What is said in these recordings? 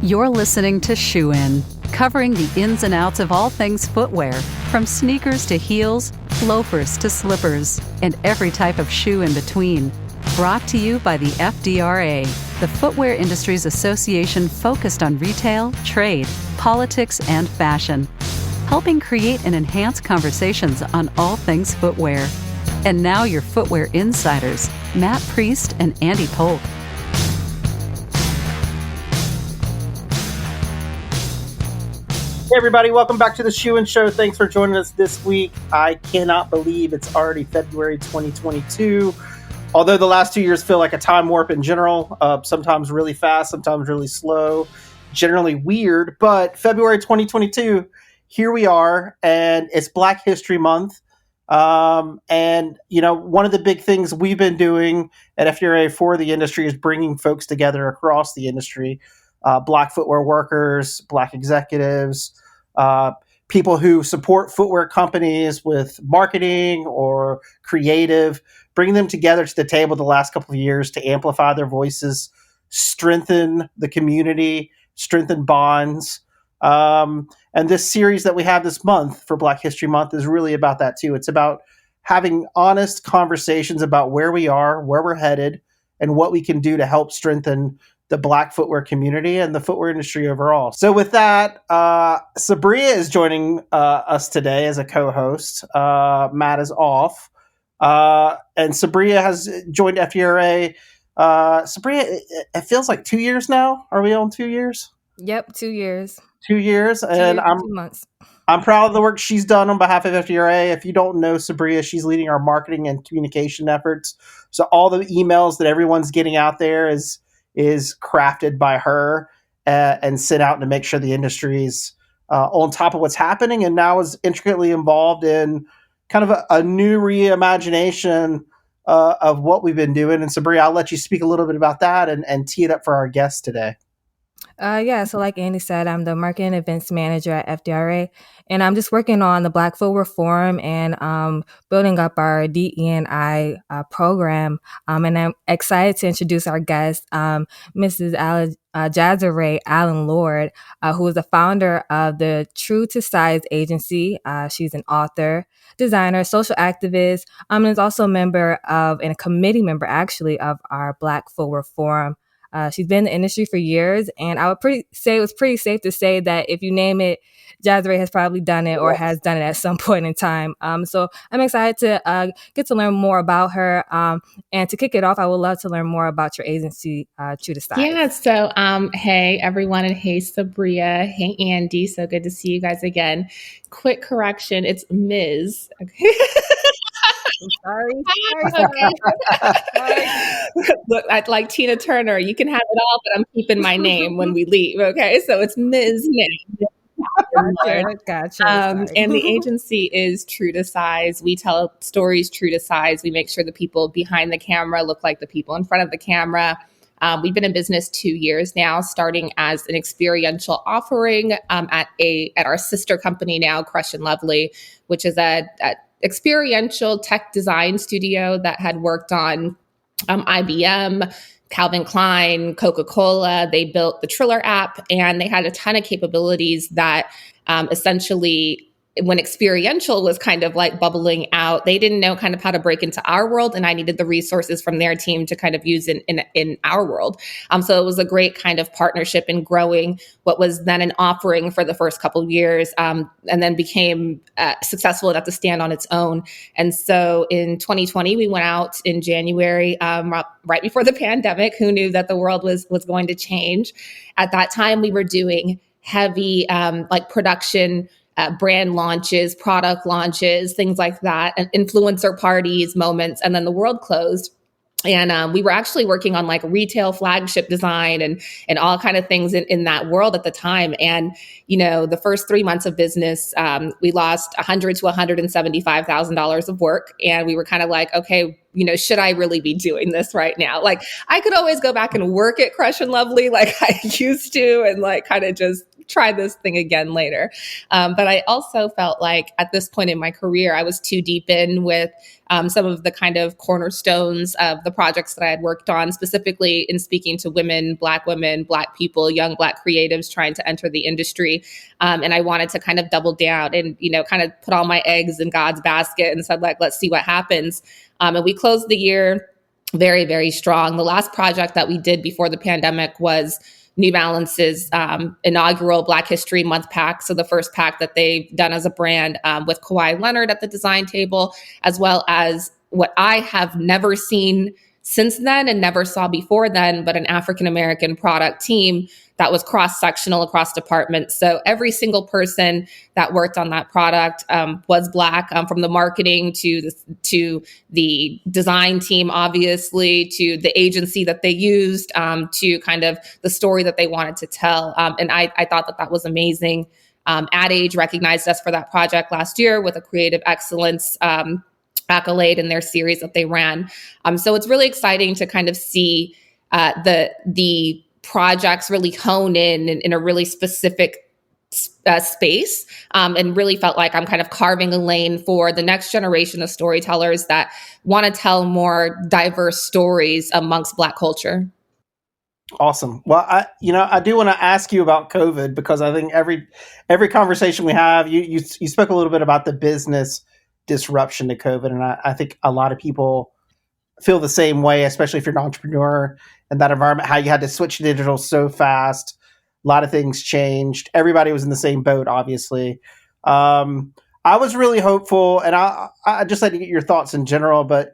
You're listening to Shoe In, covering the ins and outs of all things footwear, from sneakers to heels, loafers to slippers, and every type of shoe in between. Brought to you by the FDRA, the Footwear Industries Association focused on retail, trade, politics, and fashion, helping create and enhance conversations on all things footwear. And now your footwear insiders, Matt Priest and Andy Polk. Hey everybody, welcome back to the Shoe In Show. Thanks for joining us this week. I cannot believe it's already February 2022. Although the last 2 years feel like a time warp in general, sometimes really fast, sometimes really slow, generally weird. But February 2022, here we are, and it's Black History Month. And, you know, one of the big things we've been doing at FDRA for the industry is bringing folks together across the industry. Black footwear workers, Black executives, people who support footwear companies with marketing or creative, bringing them together to the table the last couple of years to amplify their voices, strengthen the community, strengthen bonds. And this series that we have this month for Black History Month is really about that too. It's about having honest conversations about where we are, where we're headed, and what we can do to help strengthen the Black footwear community and the footwear industry overall. So with that, Sabria is joining us today as a co-host. Matt is off. And Sabria has joined FDRA. Sabria, it feels like 2 years now. Are we on 2 years? Yep, 2 years. 2 years. 2 And years and 2 months. I'm proud of the work she's done on behalf of FDRA. If you don't know Sabria, she's leading our marketing and communication efforts. So all the emails that everyone's getting out there is crafted by her and sent out to make sure the industry's on top of what's happening, and now is intricately involved in kind of a new reimagination of what we've been doing. And Sabria, I'll let you speak a little bit about that and tee it up for our guests today. So like Andy said, I'm the marketing events manager at FDRA, and I'm just working on the Black Footwear Forum and building up our DE&I program. And I'm excited to introduce our guest, Mrs. Jazerai Allen-Lord, who is the founder of the True to Size agency. She's an author, designer, social activist, and is also a member of, and a committee member actually, of our Black Footwear Forum. She's been in the industry for years, and I would say it was pretty safe to say that if you name it, Jazerai has probably done it or has done it at some point in time. So I'm excited to get to learn more about her. And to kick it off, I would love to learn more about your agency, True to Size. Yeah, so hey, everyone, and hey, Sabria. Hey, Andy. So good to see you guys again. Quick correction, it's Ms. Okay. Sorry. Look, I'd like Tina Turner. You can have it all, but I'm keeping my name when we leave. Okay, so it's Ms. Gotcha. And the agency is True to Size. We tell stories true to size. We make sure the people behind the camera look like the people in front of the camera. We've been in business 2 years now, starting as an experiential offering at our sister company now, Crush and Lovely, which is a experiential tech design studio that had worked on IBM, Calvin Klein, Coca-Cola. They built the Triller app, and they had a ton of capabilities that essentially, when experiential was kind of like bubbling out, they didn't know kind of how to break into our world, and I needed the resources from their team to kind of use in our world. So it was a great kind of partnership in growing what was then an offering for the first couple of years, and then became successful enough to stand on its own. And so in 2020, we went out in January, right before the pandemic. Who knew that the world was going to change? At that time, we were doing heavy like production, brand launches, product launches, things like that, and influencer parties, moments, and then the world closed. And we were actually working on like retail flagship design and all kind of things in that world at the time. And, you know, the first 3 months of business, we lost $100,000 to $175,000 of work. And we were kind of like, okay, you know, should I really be doing this right now? Like, I could always go back and work at Crush and Lovely like I used to, and like kind of just try this thing again later. But I also felt like at this point in my career, I was too deep in with some of the kind of cornerstones of the projects that I had worked on, specifically in speaking to women, Black people, young Black creatives trying to enter the industry. And I wanted to kind of double down and, kind of put all my eggs in God's basket and said, like, let's see what happens. And we closed the year very, very strong. The last project that we did before the pandemic was New Balance's inaugural Black History Month pack. So the first pack that they've done as a brand with Kawhi Leonard at the design table, as well as what I have never seen since then and never saw before then, but an African-American product team that was cross-sectional across departments. So every single person that worked on that product was Black, from the marketing to the design team, obviously, to the agency that they used, to kind of the story that they wanted to tell. And I thought that was amazing. Ad Age recognized us for that project last year with a creative excellence accolade in their series that they ran. So it's really exciting to kind of see the projects really hone in a really specific space, and really felt like I'm kind of carving a lane for the next generation of storytellers that want to tell more diverse stories amongst Black culture. Awesome. Well, I do want to ask you about COVID, because I think every conversation we have, you spoke a little bit about the business disruption to COVID, and I think a lot of people feel the same way, especially if you're an entrepreneur in that environment, how you had to switch digital so fast. A lot of things changed. Everybody was in the same boat, obviously. I was really hopeful, and I just like to get your thoughts in general, but,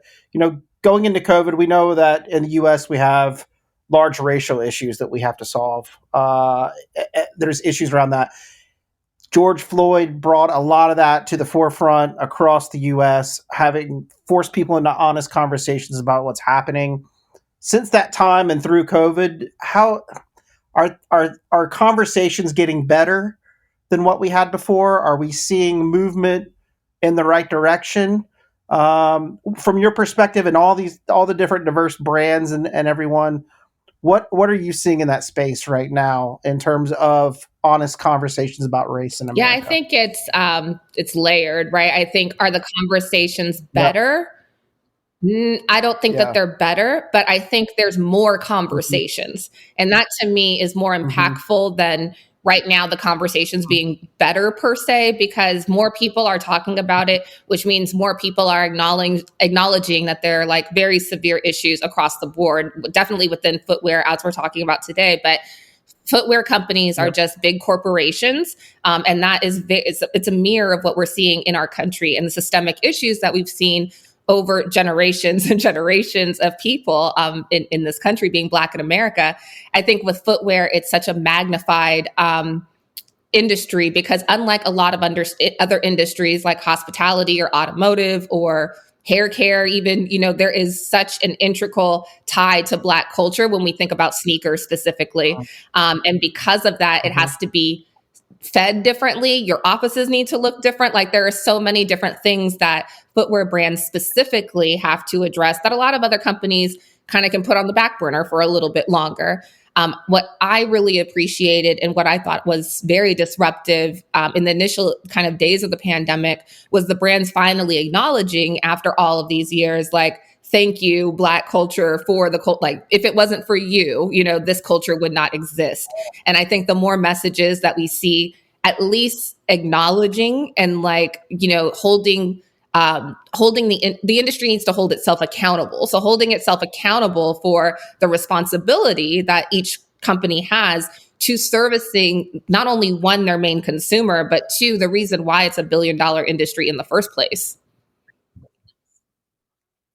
going into COVID, we know that in the U.S. we have large racial issues that we have to solve. There's issues around that. George Floyd brought a lot of that to the forefront across the U.S., having forced people into honest conversations about what's happening. Since that time and through COVID, how are conversations getting better than what we had before? Are we seeing movement in the right direction? From your perspective and all the different diverse brands and everyone, what are you seeing in that space right now in terms of honest conversations about race in America? Yeah, I think it's layered, right? I think, are the conversations better? Yep. I don't think that they're better, but I think there's more conversations. Mm-hmm. And that to me is more impactful than right now the conversations being better per se, because more people are talking about it, which means more people are acknowledging that there are like very severe issues across the board, definitely within footwear, as we're talking about today. But footwear companies are just big corporations. And that is, it's a mirror of what we're seeing in our country and the systemic issues that we've seen over generations and generations of people in this country, being Black in America. I think with footwear, it's such a magnified industry, because unlike a lot of other industries like hospitality or automotive or hair care, even, there is such an integral tie to Black culture when we think about sneakers specifically. And because of that, it has to be fed differently. Your offices need to look different. Like, there are so many different things that footwear brands specifically have to address that a lot of other companies kind of can put on the back burner for a little bit longer. What I really appreciated and what I thought was very disruptive in the initial kind of days of the pandemic was the brands finally acknowledging, after all of these years, like, thank you, Black culture, for the cult. Like, if it wasn't for you, this culture would not exist. And I think the more messages that we see, at least acknowledging and holding the industry needs to hold itself accountable. So holding itself accountable for the responsibility that each company has to servicing not only one, their main consumer, but two, the reason why it's $1 billion industry in the first place.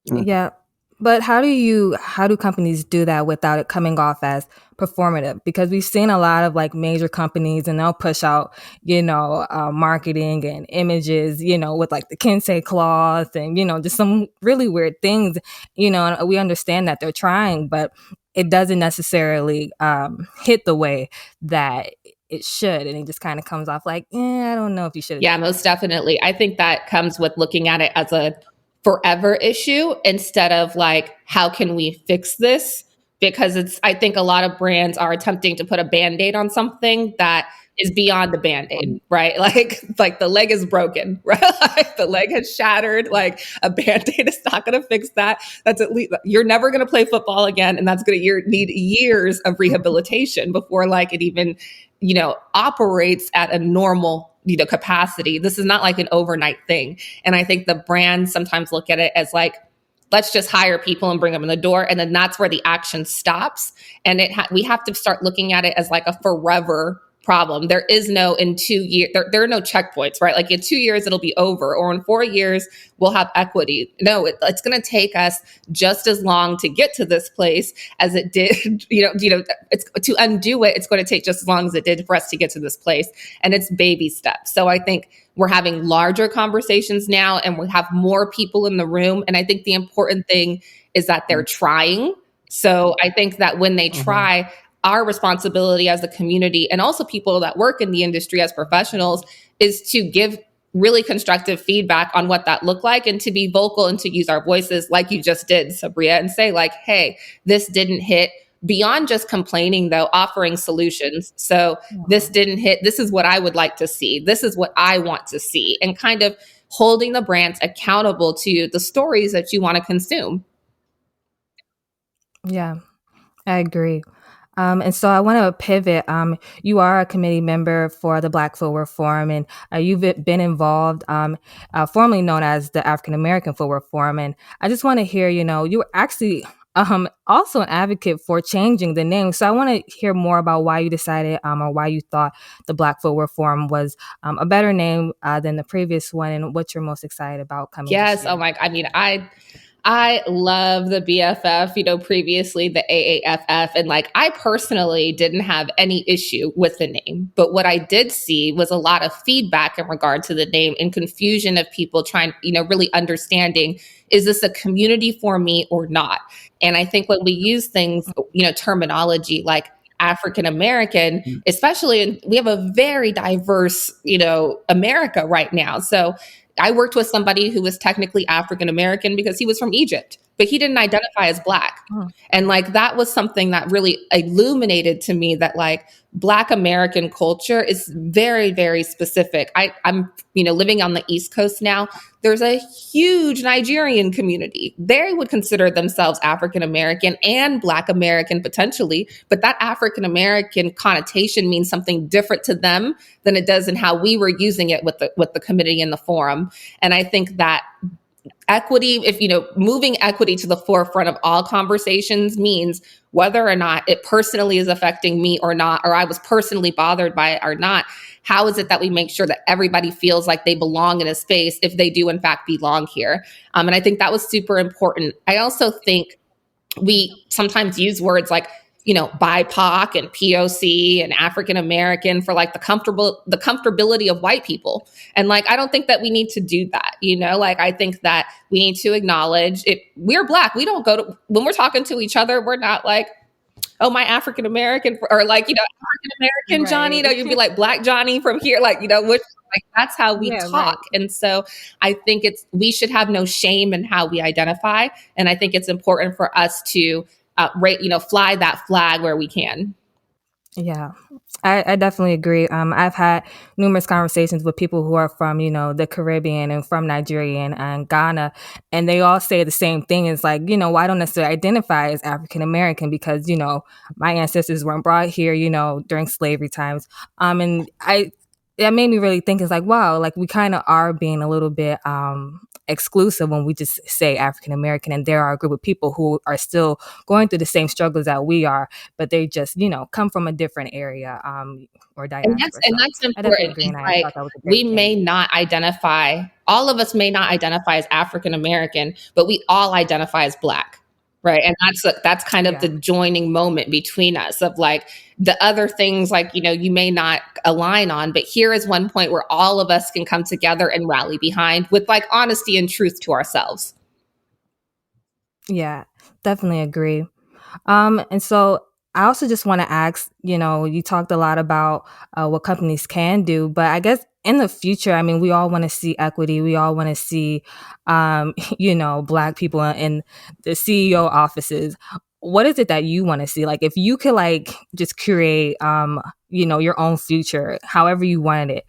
Yeah. But how do companies do that without it coming off as performative? Because we've seen a lot of like major companies, and they'll push out, marketing and images, with like the kente cloth and, just some really weird things, and we understand that they're trying, but it doesn't necessarily hit the way that it should. And it just kind of comes off like, I don't know if you should. Yeah, most definitely. I think that comes with looking at it as a forever issue instead of like, how can we fix this? Because I think a lot of brands are attempting to put a Band-Aid on something that is beyond the Band-Aid, right? Like the leg is broken, right? Like the leg has shattered. Like a Band-Aid is not going to fix that. That's at least you're never going to play football again, and that's going to need years of rehabilitation before like it even, operates at a normal capacity. This is not like an overnight thing. And I think the brands sometimes look at it as like, let's just hire people and bring them in the door. And then that's where the action stops. And we have to start looking at it as like a forever problem. There is no in 2 years, there are no checkpoints, right? Like in 2 years, it'll be over, or in 4 years, we'll have equity. No, it's going to take us just as long to get to this place as it did, it's to undo it. It's going to take just as long as it did for us to get to this place. And it's baby steps. So I think we're having larger conversations now, and we have more people in the room. And I think the important thing is that they're trying. So I think that when they try, our responsibility as a community, and also people that work in the industry as professionals, is to give really constructive feedback on what that looked like, and to be vocal and to use our voices like you just did, Sabria, and say like, hey, this didn't hit. Beyond just complaining, though, offering solutions. So this didn't hit. This is what I would like to see. This is what I want to see. And kind of holding the brands accountable to the stories that you want to consume. Yeah, I agree. And so I want to pivot. You are a committee member for the Black Footwear Forum, and you've been involved, formerly known as the African American Footwear Forum. And I just want to hear, you were actually also an advocate for changing the name. So I want to hear more about why you decided, or why you thought the Black Footwear Forum was a better name than the previous one, and what you're most excited about coming. Yes. Oh my, I love the BFF, previously the AAFF. And like, I personally didn't have any issue with the name. But what I did see was a lot of feedback in regard to the name, and confusion of people trying, really understanding, is this a community for me or not? And I think when we use things, terminology like African American, especially, we have a very diverse, America right now. So I worked with somebody who was technically African American because he was from Egypt, but he didn't identify as Black. And like, that was something that really illuminated to me that like Black American culture is very, very specific. I'm, living on the East Coast now. There's a huge Nigerian community. They would consider themselves African American and Black American potentially, but that African American connotation means something different to them than it does in how we were using it with the committee and the forum. And I think that equity, if moving equity to the forefront of all conversations means whether or not it personally is affecting me or not, or I was personally bothered by it or not, how is it that we make sure that everybody feels like they belong in a space if they do in fact belong here? And I think that was super important. I also think we sometimes use words like, BIPOC and POC and African American for like the comfortability of white people. And like, I don't think that we need to do that. Like, I think that we need to acknowledge it. We're Black. We don't go to, when we're talking to each other, we're not like, oh, my African American, or like, African American right. Johnny, you'd be like Black Johnny from here. Like, which like, that's how we talk. Right. And so I think we should have no shame in how we identify. And I think it's important for us to fly that flag where we can. Yeah, I definitely agree. I've had numerous conversations with people who are from, the Caribbean and from Nigeria and Ghana, and they all say the same thing. It's like, well, I don't necessarily identify as African American because, my ancestors weren't brought here, during slavery times. And that made me really think, it's like, wow, like we kind of are being a little bit exclusive when we just say African American, and there are a group of people who are still going through the same struggles that we are, but they just come from a different area or diaspora. And that's important. Like, we may not identify, all of us may not identify as African American, but we all identify as Black. Right. And that's kind of the joining moment between us of like the other things like, you may not align on, but here is one point where all of us can come together and rally behind with like honesty and truth to ourselves. Yeah, definitely agree. And so I also just want to ask, you talked a lot about what companies can do, but I guess in the future, I mean, we all want to see equity. We all want to see, Black people in the CEO offices. what is it that you want to see? Like, if you could like just create, your own future, however you wanted it,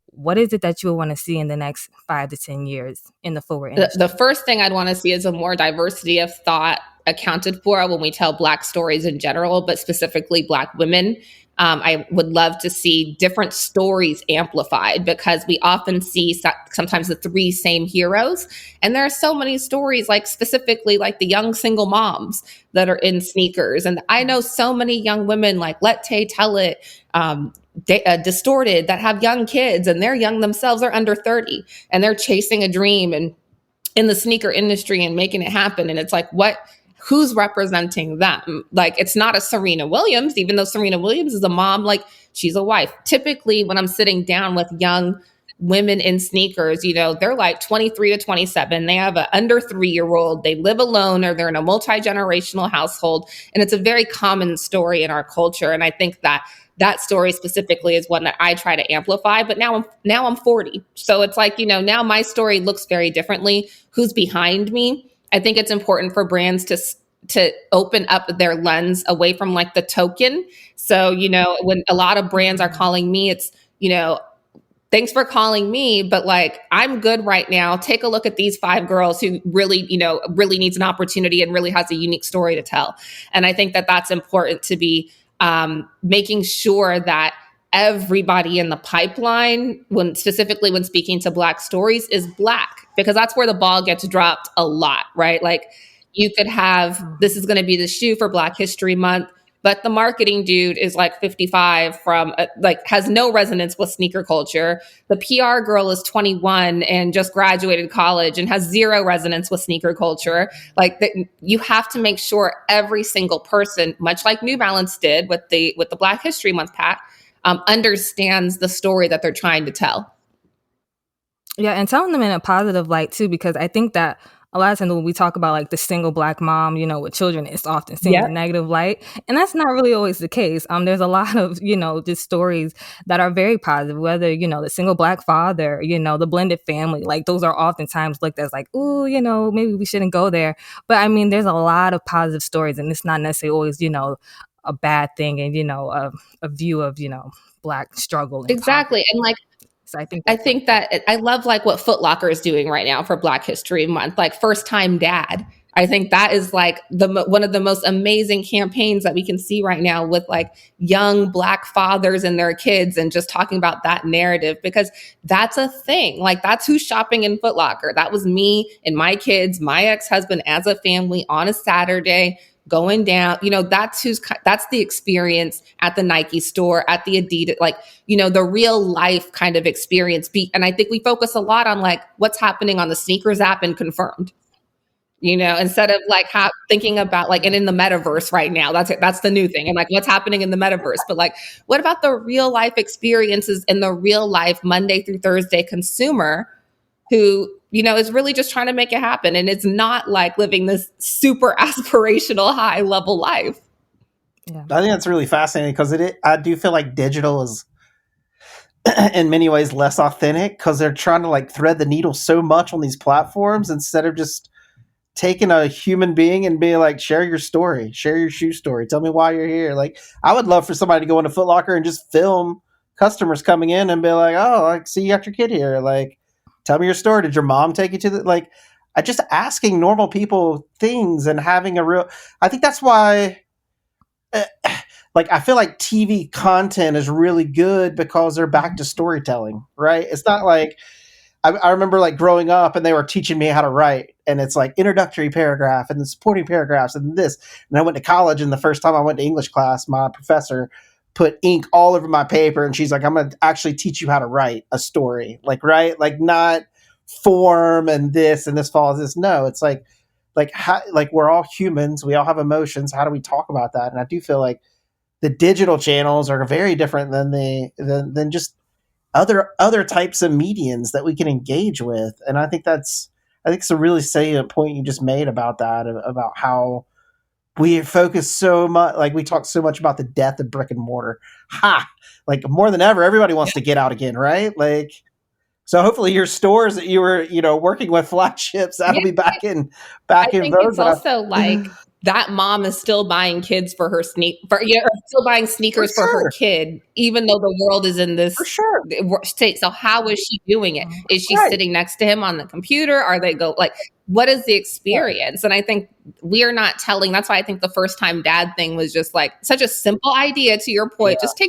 what is it that you would want to see in the next 5 to 10 years in the footwear industry? The first thing I'd want to see is a more diversity of thought accounted for when we tell Black stories in general, but specifically Black women. I would love to see different stories amplified, because we often see sometimes the three same heroes. And there are so many stories, like specifically like the young single moms that are in sneakers. And I know so many young women like Let Tay Tell It, Distorted, that have young kids, and they're young themselves, they're under 30, and they're chasing a dream and in the sneaker industry and making it happen. And it's like, who's representing them? Like, it's not a Serena Williams, even though Serena Williams is a mom, like she's a wife. Typically, when I'm sitting down with young women in sneakers, they're like 23 to 27. They have an under 3-year-old. They live alone, or they're in a multi-generational household. And it's a very common story in our culture. And I think that story specifically is one that I try to amplify. But now I'm 40. So it's like, now my story looks very differently. Who's behind me? I think it's important for brands to open up their lens away from like the token. So, when a lot of brands are calling me, it's, thanks for calling me, but like, I'm good right now. Take a look at these 5 girls who really, really needs an opportunity and really has a unique story to tell. And I think that that's important to be making sure that everybody in the pipeline, specifically when speaking to Black stories, is Black, because that's where the ball gets dropped a lot, right? Like, you could have, this is going to be the shoe for Black History Month, but the marketing dude is like 55 has no resonance with sneaker culture. The PR girl is 21 and just graduated college and has zero resonance with sneaker culture. Like, you have to make sure every single person, much like New Balance did with the Black History Month pack, understands the story that they're trying to tell. Yeah, and telling them in a positive light too, because I think that a lot of times when we talk about like the single Black mom, with children, it's often seen in a negative light. And that's not really always the case. There's a lot of, just stories that are very positive, whether, the single Black father, the blended family, like those are oftentimes looked as like, ooh, maybe we shouldn't go there. But I mean, there's a lot of positive stories, and it's not necessarily always, a bad thing and, a view of, Black struggle. And exactly. poverty. And like, so I think that I love like what Foot Locker is doing right now for Black History Month, like First Time Dad. I think that is like one of the most amazing campaigns that we can see right now, with like young Black fathers and their kids, and just talking about that narrative, because that's a thing. Like, that's who's shopping in Foot Locker. That was me and my kids, my ex-husband, as a family on a Saturday, going down, that's the experience at the Nike store, at the Adidas, like, the real life kind of experience. And I think we focus a lot on like what's happening on the sneakers app and Confirmed, instead of like thinking about like, and in the metaverse right now, that's the new thing. And like, what's happening in the metaverse, but like, what about the real life experiences and the real life Monday through Thursday consumer who, is really just trying to make it happen. And it's not like living this super aspirational high level life. Yeah. I think that's really fascinating, because I do feel like digital is in many ways less authentic, because they're trying to like thread the needle so much on these platforms, instead of just taking a human being and being like, share your story, share your shoe story, tell me why you're here. Like, I would love for somebody to go into Foot Locker and just film customers coming in and be like, oh, like, see, you got your kid here, like, tell me your story. Did your mom take you to the, like, I just asking normal people things and having I think that's why, like, I feel like TV content is really good, because they're back to storytelling, right? It's not like, I remember like growing up and they were teaching me how to write, and it's like introductory paragraph and the supporting paragraphs and this. And I went to college, and the first time I went to English class, my professor put ink all over my paper, and she's like, I'm going to actually teach you how to write a story. Like, right? Like, not form and this follows this. No, it's like how, like, we're all humans. We all have emotions. How do we talk about that? And I do feel like the digital channels are very different than just other types of mediums that we can engage with. And I think it's a really salient point you just made about that, about how we focus so much, like, we talk so much about the death of brick and mortar. Like, more than ever, everybody wants to get out again, right? Like, so hopefully your stores that you were, working with, flagships, that'll be back in vogue. It's also like that mom is still buying still buying sneakers for her kid, even though the world is in this state. So how is she doing it? Is she sitting next to him on the computer? Are they what is the experience? And I think we are not telling. That's why I think the first time dad thing was just like such a simple idea. To your point, just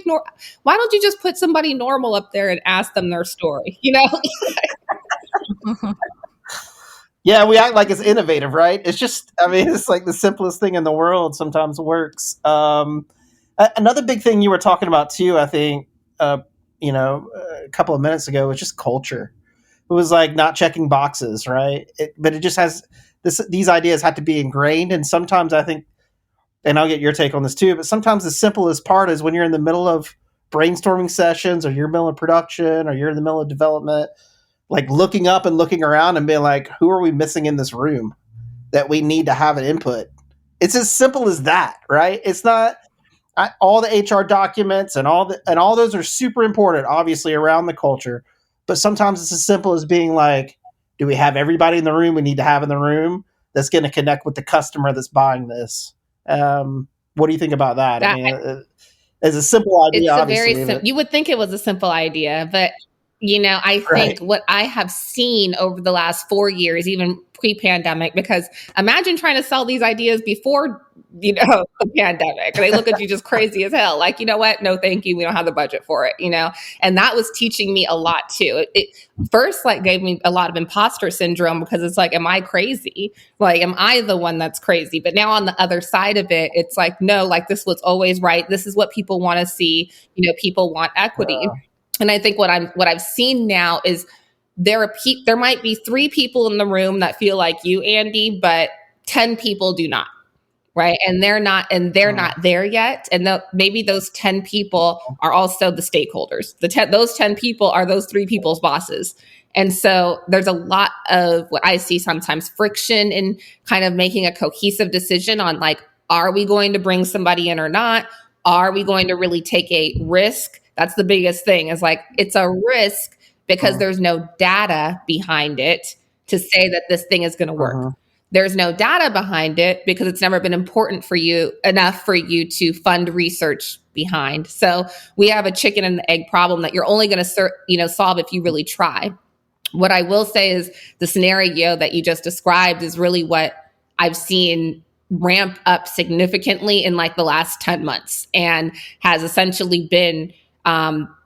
why don't you just put somebody normal up there and ask them their story? Yeah, we act like it's innovative, right? It's just, it's like the simplest thing in the world sometimes works. Another big thing you were talking about too, I think, a couple of minutes ago was just culture. It was like not checking boxes, right? But it just has these ideas have to be ingrained. And sometimes I think, and I'll get your take on this too, but sometimes the simplest part is when you're in the middle of brainstorming sessions, or you're in the middle of production, or you're in the middle of development, like looking up and looking around and being like, who are we missing in this room that we need to have an input? It's as simple as that, right? It's not all the HR documents and all those are super important, obviously, around the culture. But sometimes it's as simple as being like, do we have everybody in the room we need to have in the room that's going to connect with the customer that's buying this? What do you think about that? It's a simple idea, obviously. You would think it was a simple idea, but I think what I have seen over the last 4 years, even pre-pandemic, because imagine trying to sell these ideas before, the pandemic. They look at you just crazy as hell. Like, you know what? No, thank you. We don't have the budget for it, And that was teaching me a lot too. It first gave me a lot of imposter syndrome, because it's like, am I crazy? Like, am I the one that's crazy? But now on the other side of it, it's like, no, this was always right. This is what people want to see. People want equity. Yeah. And I think what I've seen now is there might be 3 people in the room that feel like you, Andy, but 10 people do not, right? And they're not there yet. And maybe those 10 people are also the stakeholders. Those 10 people are those 3 people's bosses. And so there's a lot of what I see sometimes friction in kind of making a cohesive decision on are we going to bring somebody in or not? Are we going to really take a risk? That's the biggest thing, is it's a risk because there's no data behind it to say that this thing is going to work. There's no data behind it because it's never been important for you enough for you to fund research behind. So we have a chicken and the egg problem that you're only going to solve if you really try. What I will say is the scenario that you just described is really what I've seen ramp up significantly in the last 10 months, and has essentially been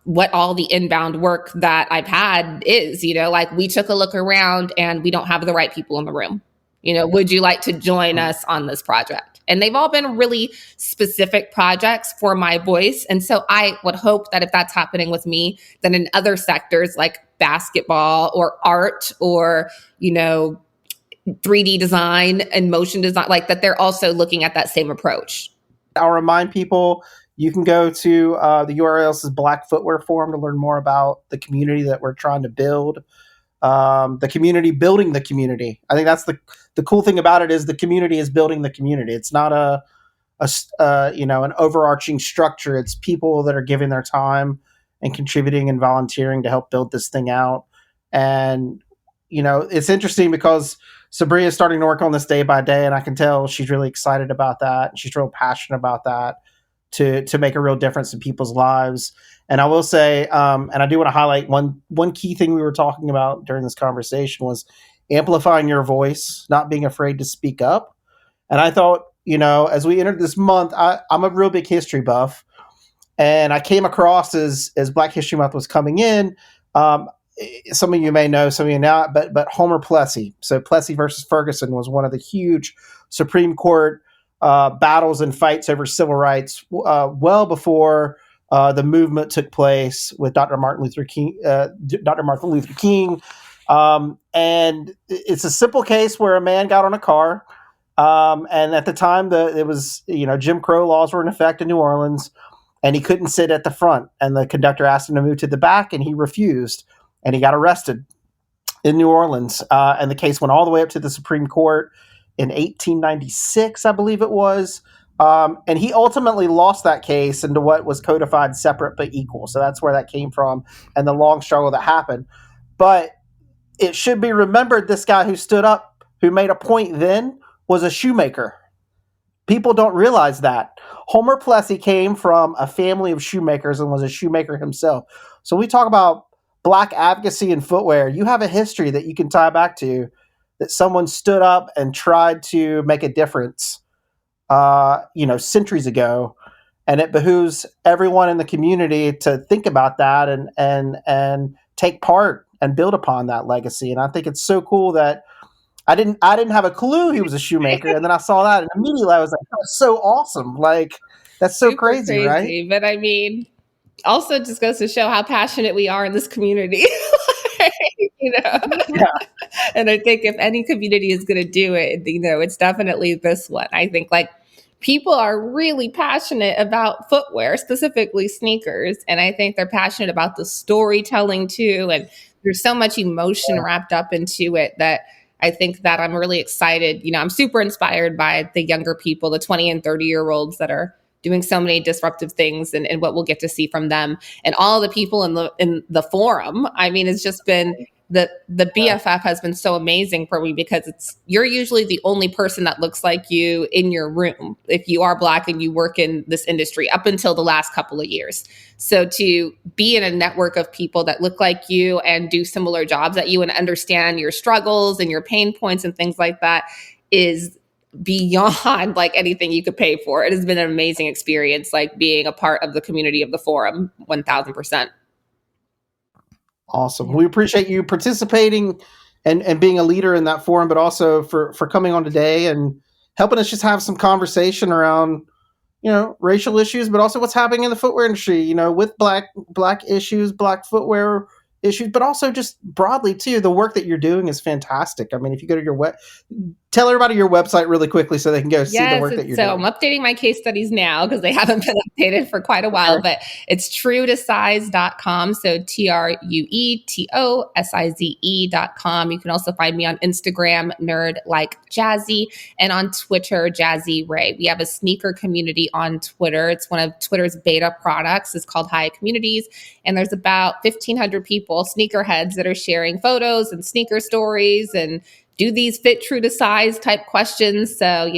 what all the inbound work that I've had is. We took a look around and we don't have the right people in the room. Would you like to join us on this project? And they've all been really specific projects for my voice. And so I would hope that if that's happening with me, then in other sectors like basketball or art or, 3D design and motion design, that they're also looking at that same approach. I'll remind people, you can go to the URL is Black Footwear Forum to learn more about the community that we're trying to build. The community building the community. I think that's the cool thing about it, is the community is building the community. It's not an overarching structure. It's people that are giving their time and contributing and volunteering to help build this thing out. And it's interesting because Sabria is starting to work on this day by day, and I can tell she's really excited about that. And she's real passionate about that to make a real difference in people's lives. And I will say, and I do want to highlight one key thing we were talking about during this conversation was amplifying your voice, not being afraid to speak up. And I thought, as we entered this month, I'm a real big history buff, and I came across as Black History Month was coming in. Some of you may know, some of you not, but Homer Plessy. So Plessy versus Ferguson was one of the huge Supreme Court battles and fights over civil rights well before the movement took place with Dr. Martin Luther King. And it's a simple case where a man got on a car, and at the time it was Jim Crow laws were in effect in New Orleans, and he couldn't sit at the front, and the conductor asked him to move to the back, and he refused. And he got arrested in New Orleans. And the case went all the way up to the Supreme Court in 1896, I believe it was. And he ultimately lost that case into what was codified separate but equal. So that's where that came from, and the long struggle that happened. But it should be remembered, this guy who stood up, who made a point then, was a shoemaker. People don't realize that. Homer Plessy came from a family of shoemakers and was a shoemaker himself. So we talk about Black advocacy in footwear. You have a history that you can tie back to, that someone stood up and tried to make a difference, centuries ago. And it behooves everyone in the community to think about that and take part and build upon that legacy. And I think it's so cool that I didn't have a clue he was a shoemaker, and then I saw that, and immediately I was like, "That's so awesome! Like, that's so Super crazy, right?" But I mean, also just goes to show how passionate we are in this community. Yeah. And I think if any community is going to do it, it's definitely this one. I think like people are really passionate about footwear, specifically sneakers. And I think they're passionate about the storytelling too. And there's so much emotion wrapped up into it that I think that I'm really excited. I'm super inspired by the younger people, the 20 and 30-year-olds that are doing so many disruptive things and what we'll get to see from them. And all the people in the forum. I mean, it's just been the BFF has been so amazing for me because you're usually the only person that looks like you in your room if you are Black and you work in this industry up until the last couple of years. So to be in a network of people that look like you and do similar jobs that you and understand your struggles and your pain points and things like that is beyond like anything you could pay for. It has been an amazing experience, like being a part of the community of the forum, 1000%. Awesome. We appreciate you participating and being a leader in that forum, but also for coming on today and helping us just have some conversation around, racial issues, but also what's happening in the footwear industry, with black issues, Black footwear issues, but also just broadly too. The work that you're doing is fantastic. I mean, if you go to your tell everybody your website really quickly so they can go see the work that you're doing. So I'm updating my case studies now because they haven't been updated for quite a while, but it's truetosize.com. So TRUETOSIZE.com. You can also find me on Instagram, Nerd Like Jazzy, and on Twitter, Jazzy Ray. We have a sneaker community on Twitter. It's one of Twitter's beta products. It's called High Communities. And there's about 1,500 people, sneakerheads, that are sharing photos and sneaker stories and do these fit true to size type questions. So,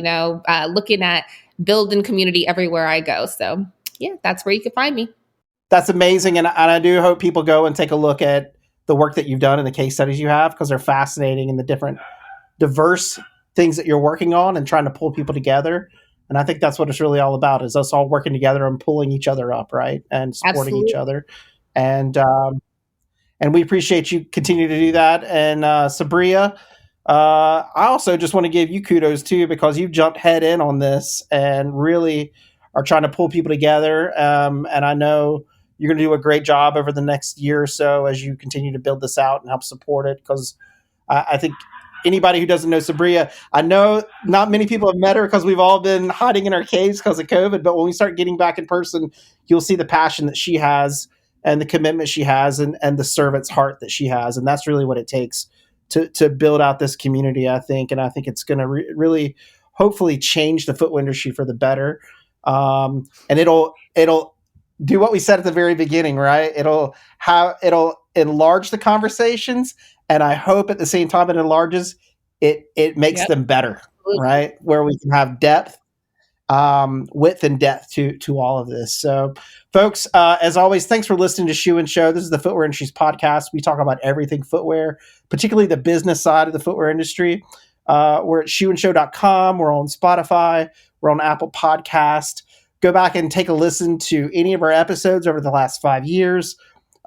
looking at building community everywhere I go. So yeah, that's where you can find me. That's amazing. And I do hope people go and take a look at the work that you've done and the case studies you have, because they're fascinating and the different diverse things that you're working on and trying to pull people together. And I think that's what it's really all about, is us all working together and pulling each other up, right? And supporting each other. And we appreciate you continue to do that. And Sabria, I also just want to give you kudos too, because you've jumped head in on this and really are trying to pull people together. And I know you're going to do a great job over the next year or so as you continue to build this out and help support it. Because I think anybody who doesn't know Sabria, I know not many people have met her because we've all been hiding in our caves because of COVID. But when we start getting back in person, you'll see the passion that she has and the commitment she has and the servant's heart that she has. And that's really what it takes to build out this community, I think. And I think it's going to really hopefully change the footwear industry for the better. And it'll do what we said at the very beginning, right? It'll enlarge the conversations. And I hope at the same time it enlarges, it makes them better, right? Where we can have depth, width and depth to all of this. So folks, as always, thanks for listening to Shoe and Show. This is the Footwear Industries podcast. We talk about everything footwear, particularly the business side of the footwear industry. We're at shoeandshow.com. We're on Spotify. We're on Apple Podcast. Go back and take a listen to any of our episodes over the last 5 years.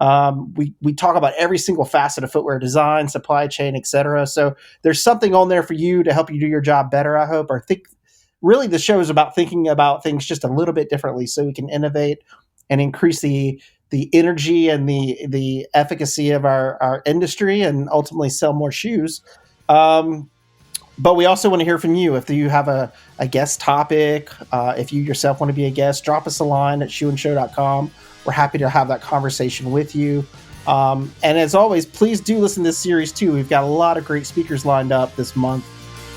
We talk about every single facet of footwear design, supply chain, etc. So there's something on there for you to help you do your job better, I hope, or think. Really, the show is about thinking about things just a little bit differently so we can innovate and increase the energy and the efficacy of our industry and ultimately sell more shoes. But we also want to hear from you. If you have a guest topic, if you yourself want to be a guest, drop us a line at shoeandshow.com. We're happy to have that conversation with you. And as always, please do listen to this series too. We've got a lot of great speakers lined up this month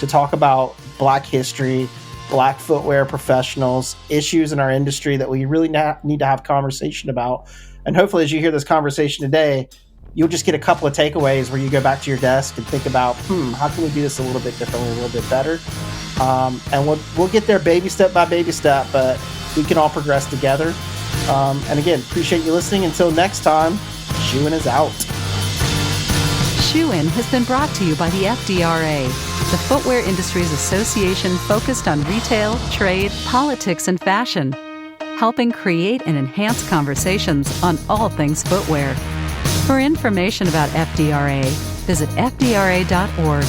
to talk about Black history, Black footwear professionals, issues in our industry that we really need to have conversation about. And hopefully as you hear this conversation today, you'll just get a couple of takeaways where you go back to your desk and think about, how can we do this a little bit differently, a little bit better? And we'll get there baby step by baby step, but we can all progress together. And again, appreciate you listening. Until next time, Shoein is out. Shoein has been brought to you by the FDRA, the Footwear Industries Association focused on retail, trade, politics, and fashion, helping create and enhance conversations on all things footwear. For information about FDRA, visit fdra.org.